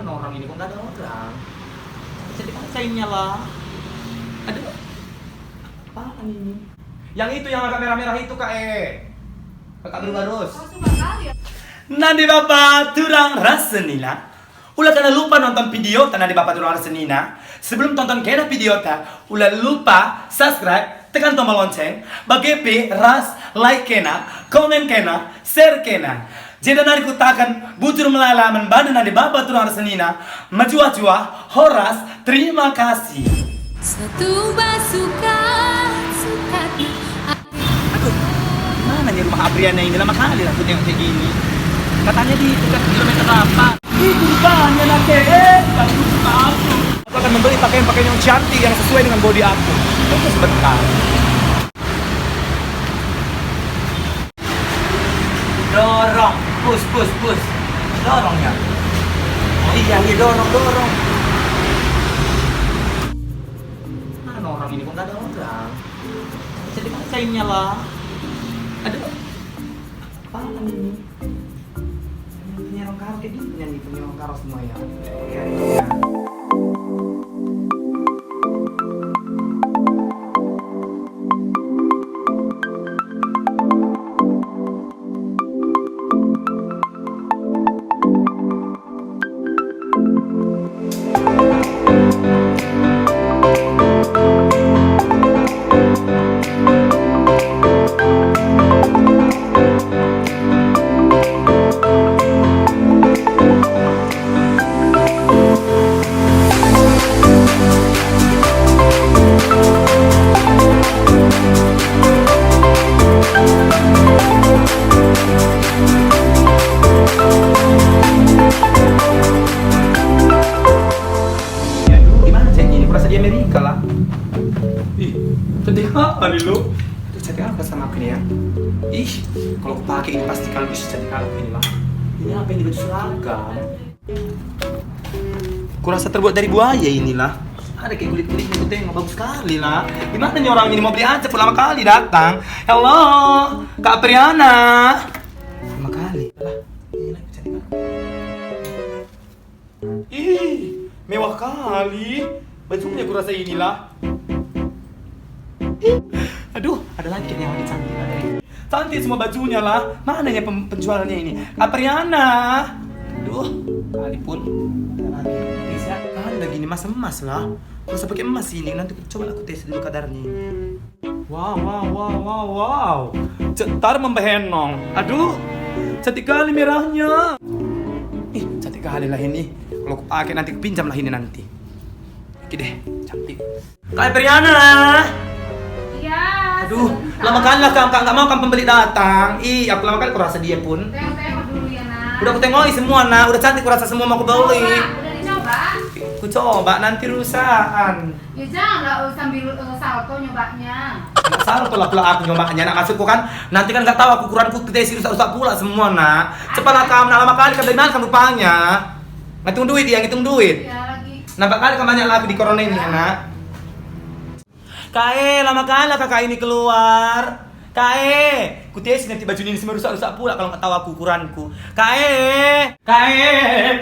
Mana orang ini kok nggak ada orang? Bisa dikacainnya lah. Aduh, apaan ini? Yang itu yang agak merah-merah itu kak kakak berbarus. Nanti bapak turang rasenina. Ulah tanah lupa nonton video tanah di bapak turang rasenina. Sebelum tonton kena video ta, ulah lupa subscribe, tekan tombol lonceng, bagi ras like kena, komen kena, share kena. Jadi nari kutakan butur melalaman badan di bapak turang rasenina. Majua-jua, horas, terima kasih. Satu basukan sukati. Aduh, mana nih rumah Apriana ini? Lama kali aku tengok kayak gini. Katanya di dekat kilometer 8. Itu rupanya nanti bagus aku. Aku akan membeli pakaian-pakaian yang cantik yang sesuai dengan body aku. Tunggu sebentar. Dorong, push. Dorong ya. Oh iya, dorong. Mana orang ini kok nggak ada orang? Bisa dikacainnya lah. Aduh, apaan ini? Punya orang karo kayak gini nih, punya orang karo semua ya. Ya. Di Amerika lah. Ih, cantik apa nih lu? Itu cantik apa sama aku nih ya? Ih, kalau aku pakai ini pasti kalau bisa cantik aku ini lah. Ini apa ini baju seragam? Kurasa terbuat dari buaya inilah. Ada kayak kulit-kulitnya aku tengok bagus sekali lah. Gimana nih orang ini mau beli aja lama kali datang. Halo, Kak Apriana. Lama kali lah. Ini lah cantik aku. Ih, mewah kali. Bajunya aku rasa inilah. Aduh, ada lagi yang lebih cantik lagi. Cantik semua bajunya lah. Mana ya penjualnya ini? Apriana. Aduh, kalipun. Ada lagi. Bisa. Ada gini emas lah. Terus pakai emas ini. Nanti coba aku tes dulu kadarnya ini. Wow. Cetar membehenong. Aduh, cantik kali merahnya. Ih, cantik kali lah ini. Kalau aku pakai nanti pinjam lah ini nanti. Oke deh, cantik. Kak Apriana. Iya. Aduh, lama kali lah nggak mau kan pembeli datang. Ih, aku lama kali kurasa dia pun. Tengok dulu ya nak. Udah aku tengok semua nak, udah cantik kurasa semua mau aku beli. Udah dicoba? Aku coba nanti rusaan. Ya janganlah sambil salto nyobanya. Nggak salah tuh lah aku nyobanya. Nak maksudku kan nanti kan nggak tahu aku ukuranku kita rusak pula semua nak. Cepatlah kamu, lama kali kan dari mana kamu rupanya? Ngitung duit dia, ngitung duit. Ya lagi. Nampak kali banyak lagu di corona ini anak. Kae, lama kali kakak ini keluar. Kae, kutis nanti baju ini semua rusak-rusak pula kalau nggak tahu aku ukuranku. Kae. Kai.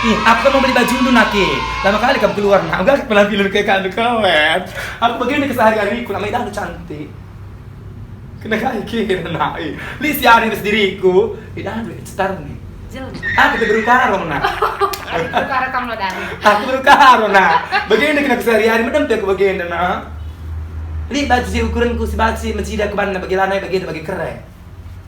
Ih, aku kan mau beli baju dulu naki. Lama kali kamu keluar nak. Enggak pernah bilang kayak kado kawet. Aku begini kesehari-hariku, namanya dah cantik. Kena kayak kira nak. Lihat siarin sendiriku. Dah duit setar nih. Aku baru karo nak. Baru karo kamu lo dari. Aku baru karo nak. Begini kena kesehari-hari madam aku begini nak. Lihat baju si ukuranku si baju mencida ke mana bagi lanai bagi keren.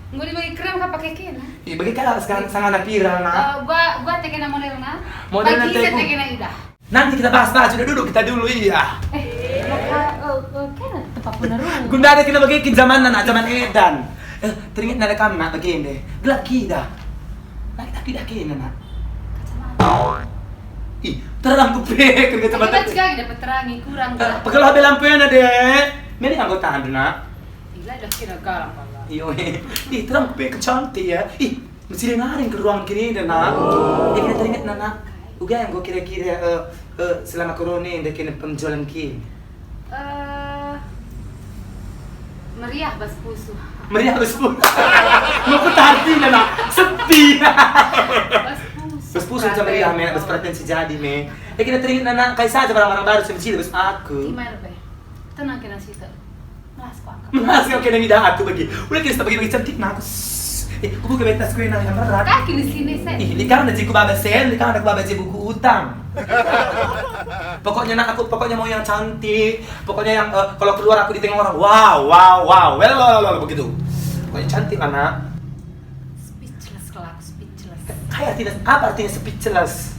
Mau dibagi krem kah pakai kena? Iya bagi kalau sekarang sangat viral nak. Gua tekena model na. Model Bagi nanti saya aku. tekena ida. Nanti kita bahas sudah duduk kita dulu iya. Kena tempat peneruan. Gunda ada kita bagi zaman nak zaman edan. Teringat ada kamu nak begini. Gelap kita. Nak tidak kena nak. Ih, terang kupek kerja Kita cepat. juga dapat terangi kurang. Pakai HP lampunya deh. Ini anggota anda nak. Gila dah kira garam pala. Iyo, ih terang kupek cantik ya. Ih, mesti ngaring ke ruang kiri dan nak. Dia teringat nak. Uga yang gue kira-kira selama corona yang kena penjualan kini. Meriah bas pusu. Meriah harus pun. Mau ke tadi nak sepi. Bos pusing sama dia, men. Bos pretensi jadi, men. Kita teringat nana kayak saja barang-barang baru sama bos aku. Gimana, Be? Tenang kena situ. Melas kok angkat. Masih oke nang ida aku bagi. Udah kita bagi cantik nah aku. Kubu ke betas ko nang yang berat. Kaki di sini, Sen. Ih, di kamar ku baba sen, di kamar ku baba buku utang. Pokoknya mau yang cantik. Pokoknya yang kalau keluar aku ditengok orang, wow. Well, begitu. Pokoknya cantik anak. Speechless kelak, speechless. Kayak tidak apa artinya speechless?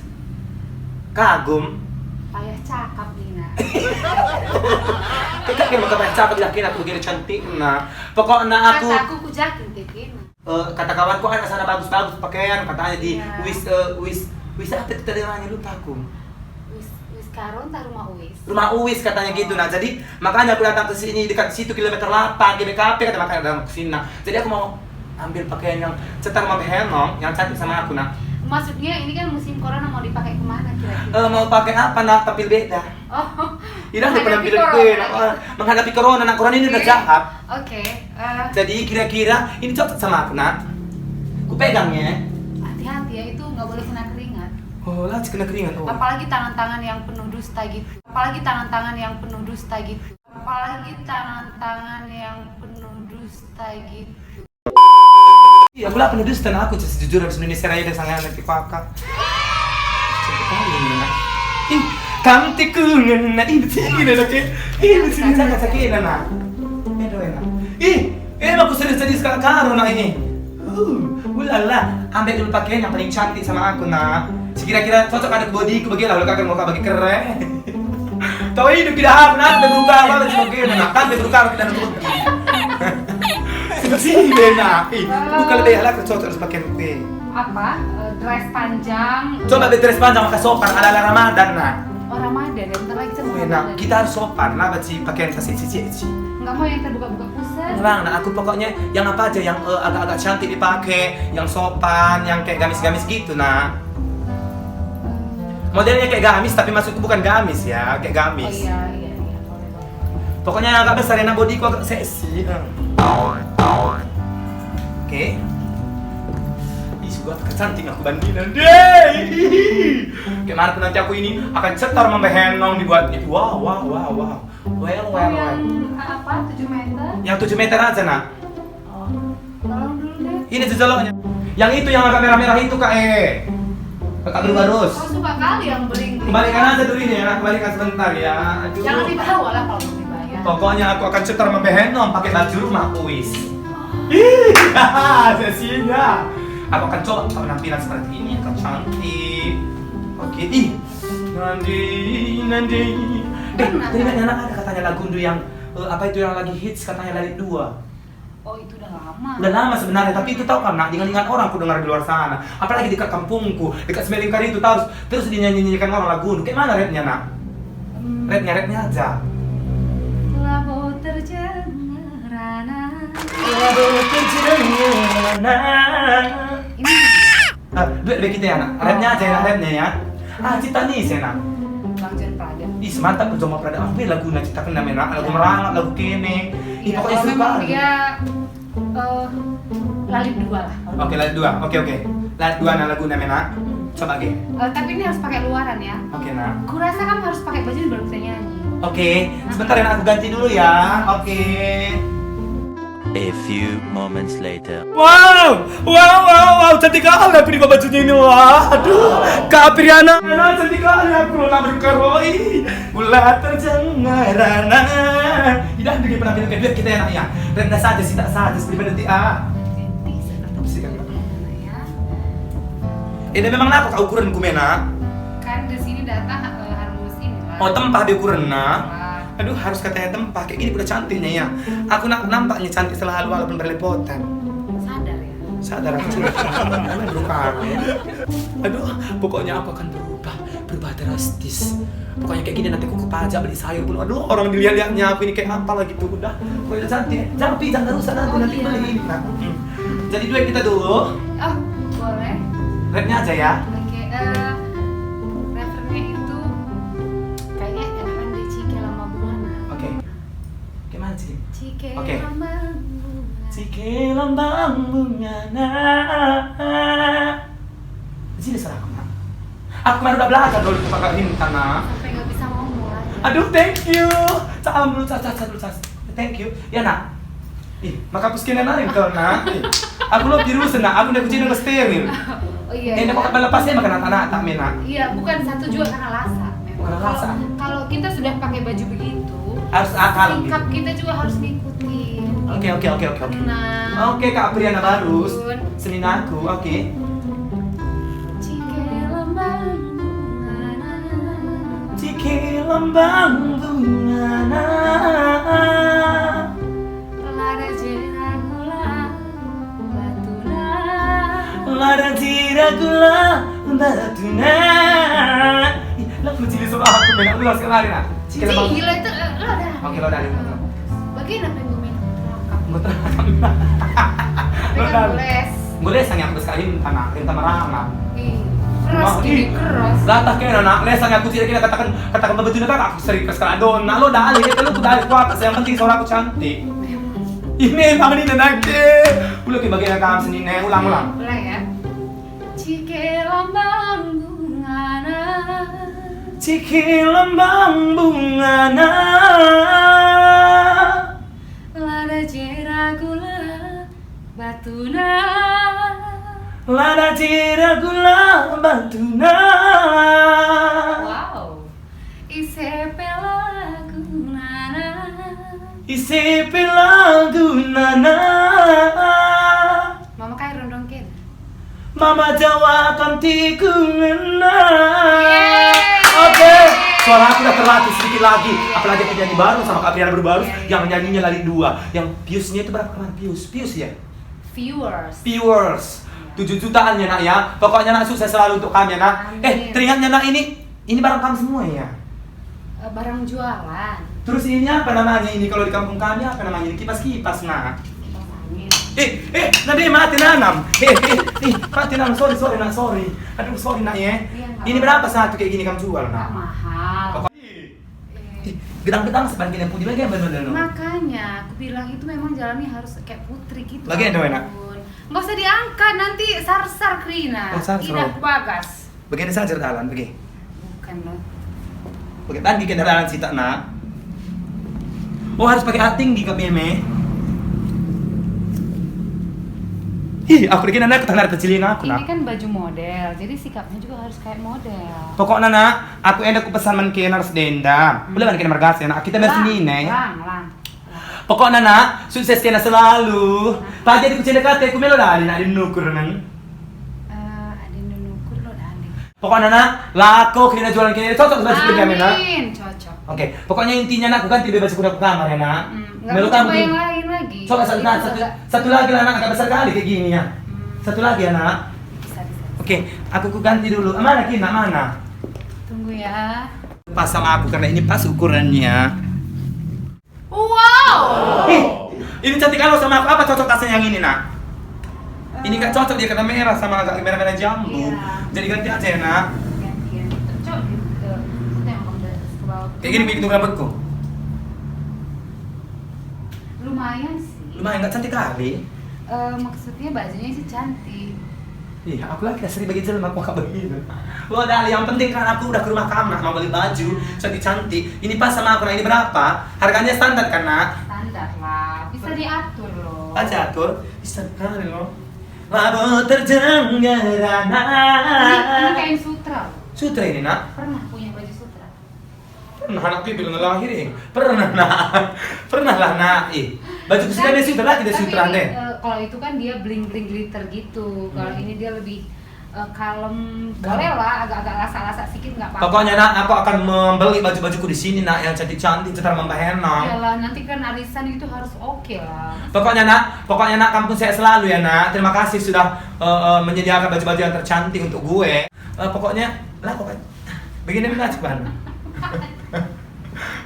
Kagum. Payah cakap, Nina. Kita kan mau cakap yakin aku begini cantik nah. Pokoknya aku Kata aku kujakin tekin. kata kawanku kan sana bagus-bagus pakaian katanya di Ya. wis apa itu tadi namanya lupa aku. Wis karon tak rumah Uis. Rumah Uwis katanya gitu nah. Jadi makanya aku datang ke sini dekat situ kilometer 8 GBKP kata makanya datang ke sini nah. Jadi aku mau ambil pakaian yang cetar sama Henong yang cantik sama aku nah. Maksudnya ini kan musim corona mau dipakai kemana kira-kira? Mau pakai apa nak tampil beda. Oh. Tidak ada menghadapi penampilan corona. menghadapi corona nah corona ini udah jahat. Oke. Jadi kira-kira ini cocok sama aku nak. Ku pegangnya. Hati-hati ya, itu nggak boleh kena keringat. Oh lah kena keringat oh. Apalagi tangan-tangan yang penuh dusta gitu. Apalagi tangan-tangan yang penuh dusta gitu. Apalagi tangan-tangan yang penuh dusta gitu. Iya, aku lah penuh dusta nah aku jujur habis Indonesia Raya dan sangat nanti kakak. Cantik kali ini nak. Ih, cantik kungan ih begini nak ke. Ih, begini sangat sakit nak. Edo enak. Aku serius jadi sekarang nak ini. Ulala, ambil dulu pakaian yang paling cantik sama aku nak. Sekira-kira cocok ada bodiku begini lah, kalau kakak mau bagi keren. Tahu hidup tidak apa nak, berbuka apa sebagainya nak, kan berbuka kita nunggu. Sih benar, bukan lebih halal cocok harus pakai gue. Apa? Dress panjang. Coba dress panjang maka sopan ala Ramadan nak. Oh Ramadan, dan ntar lagi kita mau Enak, Ramadan. kita harus sopan lah baci pakaian cici. Nggak mau yang terbuka-buka pusat. Bang, nah aku pokoknya yang apa aja yang agak-agak cantik dipakai, yang sopan, yang kayak gamis-gamis gitu nah. Modelnya kayak gamis tapi maksudku bukan gamis ya, kayak Oh gamis. iya, boleh. Pokoknya yang agak besar, yang bodiku agak seksi. Oke. Ih, suka kecantik aku bandingan deh. Gimana tuh nanti aku ini akan cetar membehenong dibuatnya. Wow. Well. Yang apa? 7 meter? Yang 7 meter aja nak. Oh, tolong dulu deh. Ini jejoloknya. Yang itu yang agak merah-merah itu kak Kakak berbarus. Kau suka kali yang bling. Kembalikan aja dulu ini ya, kembalikan sebentar ya. Aduh. Jangan dibawa lah kalau mau dibayar. Pokoknya aku akan cetar membehenong pakai baju rumah Uwis. Ih, sesinya. Aku akan coba penampilan seperti ini akan cantik. Oke, Nandi. Tadi anak ada katanya lagu yang apa itu yang lagi hits katanya Lalit 2. Oh itu udah lama. Udah lama sebenarnya, tapi itu tahu kan nak, dengan orang aku dengar di luar sana. Apalagi dekat kampungku, dekat Semelingkar itu terus dinyanyikan orang lagu. Kayak mana rapnya nak? Rapnya aja. Labu terdengar rana. Ini Duit kita ya nak, rapnya aja ya, rapnya ya. Cipta nih sih nak. Bang Jan Prada. Ih semantap Joma Prada. Apa lagu nak ciptakan namanya? Lagu merangat, lagu kene. Ih Iya, pokoknya kalau seru memang banget. dia Lalit 2 lah. Oke, Lalit 2. Oke. Lalit 2 nah lagu namanya. Coba ge. Tapi ini harus pakai luaran ya. Oke nak. Kurasa kamu harus pakai baju baru bisa nyanyi. Oke, sebentar ya nak, aku ganti dulu ya. Oke. A few moments later. Wow, cantik kali aku di bajunya ini. Wah, aduh, Kak Apriana, cantik kali aku nak berkaroi. Gula tercengar rana. Tidak ada penampilan kayak kita ya nak ya. Rendah saja sih tak saja seperti nanti Bisa kan? ya. Ini memang nak kau ukuran kumena. Kan di sini datang harus ini lah. Oh tempah di ukuran nak. Wah. Aduh harus katanya tempah kayak gini udah cantiknya ya. Aku nampaknya cantik selalu walaupun berlepotan. Sadar ya. Sadar aku berubah. Aduh, pokoknya aku akan berubah drastis. Pokoknya kayak gini nanti aku pajak beli sayur pun. Aduh, orang dilihat-lihatnya aku ini kayak apa lagi tuh udah. Pokoknya udah cantik. Jangan rusak nanti iya. beli ini. Nah. Jadi duit kita dulu. Oh, boleh. Rate-nya aja ya. Oke, referennya itu kayaknya enakan di Cike Lama Buana. Oke. Gimana sih? Cike Oke. Lama Buana. Cike lambang bunga Aku kemarin udah belajar dulu tuh kakak Hintan, nak. Sampai nggak bisa ngomong lagi. Aduh, thank you. Salam dulu, thank you. Ya, nak. Ih, maka puskin na rin to, nak. Ih, aku lo pirusan, nak. Aku na kucing ng steril. Oh iya. Eh, nak lepasnya makan anak-anak, tak nak. Iya, bukan satu juga karena lasa. Memang. Karena lasa. Kalau kita sudah pakai baju begitu, Harus akal. sikap kita juga harus ngikutin. Oke. Nah. Oke, Kak Apriana Barus. Senin aku, oke. Ciki lambang bungana. Lada jera gula batuna. Lada jira gula batuna. Ih, lo mencili suara aku banyak ulas kemarin, nak. Ciki lambang. Gila itu lo dah. Oke, lo dari. Bagian apa yang gue minum? Gue Tapi kan les. Boleh sang aku sekali tanah, minta merangkap. Ih, keras jadi keras. Latah kaya nak, lesang aku tidak kira katakan betul kan aku sering ke sekolah nak lo dali, kalau tuh dali kuat, yang penting suara aku cantik. Ini emang ini nanti, ulang ke bagian kamu sini nih, ulang. Ulang ya. Cike lambang bungana. Ciki lambang bungana. Lada jera gula batuna. Lada jira gula batuna. Wow. Isepe lagu nana. Isi lagu nana. Mama kayak rondong ken. Mama Jawa kan tikungena. Yeay. Oke, suara aku udah terlatih sedikit lagi. Apalagi aku nyanyi baru sama Kak Apriana Barus yang nyanyinya lari 2. Yang viewsnya itu berapa kemarin? Views ya? Viewers 7 jutaan ya, nak ya. Pokoknya nak sukses selalu untuk kami ya, nak. Amin. Teringatnya nak ini barang kamu semua ya. Barang jualan. Terus ini apa namanya ini kalau di kampung kami apa namanya? Ini kipas-kipas, nak. Kipas angin. Nanti mati nanam. Mati nanam. Sorry nak, sorry. Aduh, sorry nak ya. Iya, nggak Ini berapa satu kayak gini kamu jual, Nggak nak? mahal. Pokoknya gedang-gedang sebagian yang putih lagi yang bener-bener. Makanya aku bilang itu memang jalannya harus kayak putri gitu. Bagian itu enak. Nggak usah diangkat nanti sar-sar Krina. Oh, sar-sar. Tidak bagas. Bagian saja jalan, begini. Bukan loh. Pakai tadi kendaraan sita nak. Oh harus pakai hati tinggi ke meme. Ih, aku dikira nak tanah kecilin aku nak. Ini kan baju model, jadi sikapnya juga harus kayak model. Pokoknya nak, aku enak ku pesan manken harus dendam. Boleh manken margas ya nak. Kita bersini nih. Lang. Pokoknya nak, sukses kena selalu. Tadi aku cendek kata aku melo dari nak dinukur nang. Ada nukur lo dani. Pokoknya nak, laku kena jualan kena cocok baju kerja nak. Amin, cocok. Oke, pokoknya intinya nak, aku ganti bebas kuda ke kamar ya nak. Nggak Melo mau coba kamu. yang lain lagi. Coba Itu satu lagi lah nak, agak besar kali kayak gini ya. Satu lagi ya nak. Bisa. Oke, aku ganti dulu. Mana Kina, mana? Tunggu ya. Pas sama aku karena ini pas ukurannya. Wow. Ini cantik kalau sama aku. Apa cocok tasnya yang ini nak? Ini gak cocok dia karena merah sama agak merah-merah jambu. Iya. Jadi ganti aja ya nak. Gantian. Cocok gitu. Tengok ke bawah. Kayak gini bikin rambutku. Lumayan sih. Lumayan gak cantik kali. Maksudnya bajunya sih cantik. Iya, aku lagi sering bagi jelma aku gak begini. Lo ada yang penting kan aku udah ke rumah kamu nak mau beli baju cantik-cantik. Ini pas sama aku, nah ini berapa? Harganya standar kan nak? Standar lah. Bisa diatur loh. Aja atur, bisa kali lo. Labu terjenggerana. Ini kain sutra loh. Sutra ini nak? Pernah punya baju sutra? Pernah anak pipi belum lahir ya? Pernah nak? Pernah lah nak? Baju kesukaan dia sutra lagi dia Tapi sutra deh. kalau itu kan dia bling-bling glitter gitu. Kalau ini dia lebih kalem. Boleh lah, agak-agak lasa-lasa sedikit nggak apa-apa. Pokoknya nak, aku akan membeli baju-bajuku di sini nak yang cantik-cantik, cetar membahenang. Iyalah, nanti kan arisan itu harus oke lah. Pokoknya nak kampung saya selalu ya nak. Terima kasih sudah menyediakan baju-baju yang tercantik untuk gue. Pokoknya begini coba.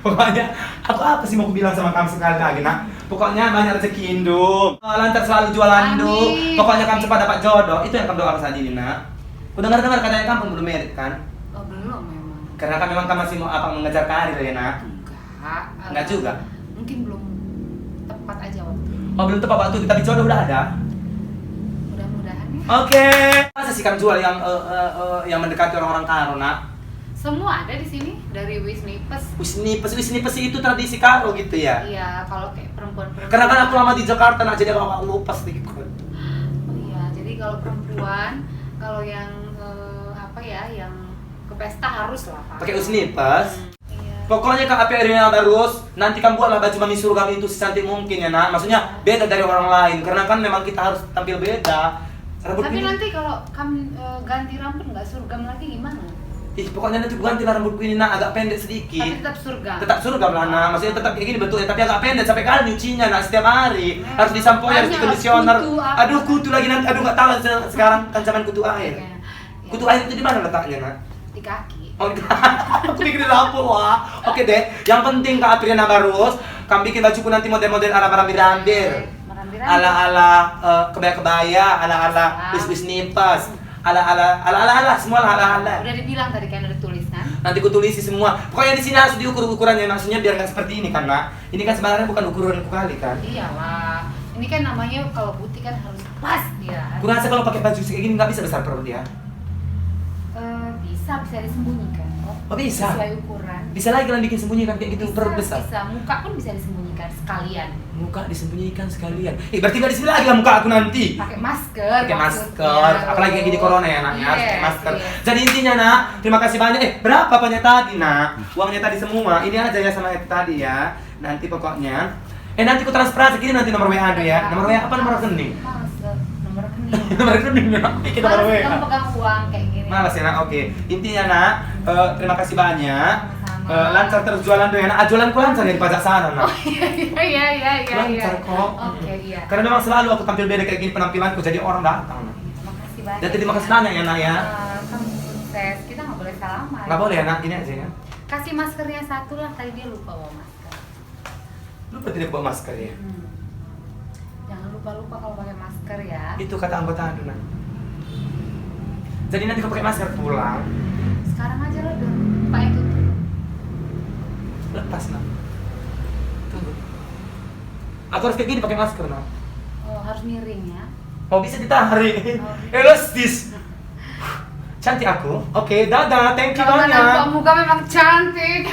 Pokoknya aku apa sih mau aku bilang sama kamu sekali lagi nak? Pokoknya banyak rezeki induk. Lantas selalu jualan induk. Amin. Pokoknya kamu cepat dapat jodoh. Itu yang kamu doakan saja ini nak. Ku dengar katanya kamu belum merit kan? Oh belum memang. Karena kan memang kamu masih mau mengejar karir ya nak. Enggak juga. Mungkin belum tepat aja waktu. Oh belum tepat waktu tapi jodoh udah ada. Mudah-mudahan ya. Oke. Masa sih kamu jual yang mendekati orang-orang karo, nak? Semua ada di sini dari Wisnipes. Wisnipes itu tradisi karo gitu ya? Iya, kalau kayak perempuan-perempuan. Karena kan aku lama di Jakarta, nak, jadi aku lupa sedikit. Oh iya, jadi kalau perempuan, kalau yang yang ke pesta harus lah Pak. Pakai Wisnipes. Iya. Pokoknya Kak Api Irina Barus, nanti kamu buatlah baju mami surga itu secantik mungkin ya, nak. Maksudnya beda dari orang lain, karena kan memang kita harus tampil beda. Tapi nanti kalau kamu ganti rambut nggak surgam lagi gimana? Pokoknya nanti ganti lah rambutku ini, nak, agak pendek sedikit. Tapi tetap surgam. Tetap surgam lah, nak. Maksudnya tetap kayak gini bentuknya, tapi agak pendek sampai kali nyucinya, nak, setiap hari. Harus disampo, harus dikondisioner. Aduh, kutu lagi nanti. Aduh, nggak tahu sekarang kan zaman kutu air. Kutu air itu di mana letaknya, nak? Di kaki. Oh, aku bikin lampu, wah. Oke deh. Yang penting Kak Aprina Barus, kamu bikin bajuku nanti model-model ala Marambirandir. Ala-ala kebaya-kebaya, ala-ala Wisnipes. Ala-ala semua ala-ala. Udah dibilang tadi kan udah tulis kan? Nanti ku tulisi semua. Pokoknya di sini harus diukur ukurannya, maksudnya biar nggak seperti ini kan, nak. Ini kan sebenarnya bukan ukuranku kali kan. Iyalah. Ini kan namanya kalau putih kan harus pas dia. Ku rasa kalau pakai baju kayak gini nggak bisa besar perut ya. Bisa disembunyikan. Oh, bisa? Sesuai ukuran. Bisa lagi kalian bikin sembunyikan kayak gitu perut besar. Bisa, muka pun bisa disembunyikan sekalian. Muka disembunyikan sekalian. Berarti nggak di sini lagi lah muka aku nanti. Pakai masker. Pakai masker. Apalagi kayak gini corona ya, nak. Harus pakai masker. Yes. Jadi intinya, nak, terima kasih banyak. Berapa apanya tadi, nak? Uangnya tadi semua. Ini aja ya sama itu tadi ya. Nanti pokoknya. Nanti ku transfer aja gini nanti nomor WA tuh ya. Nomor WA apa nomor rekening? Nomor rekening. Nomor rekening ya. Bikin nomor WA. Kamu pegang uang kayak gini. Malas ya, nak. Oke. Intinya, nak, terima kasih banyak. Sama-sama. Lancar terus jualan tuh ya, nak. Jualanku lancar ya di pajak sana, nak. Iya. Lancar kok. Oke, iya. Karena memang selalu aku tampil beda kayak gini penampilanku, jadi orang datang. Makasih banyak. Dan terima kasih banyak ya, nak ya. Kamu sukses. Kita nggak boleh salaman. Nggak boleh ya, nak, ini aja ya. Kasih maskernya satu lah. Tadi dia lupa bawa masker. Lupa tidak bawa masker ya. Jangan lupa kalau pakai masker ya. Itu kata anggota anu, nak. Jadi nanti kau pakai masker pulang, Sekarang aja lah udah lupa itu tuh. lepas, nak. Tunggu. Aku harus kayak gini pakai masker, nak. Oh, harus miring ya. Mau bisa ditarik. Oh. Elastis. Cantik aku. Oke, dadah. Thank you Kalau banyak. muka memang cantik.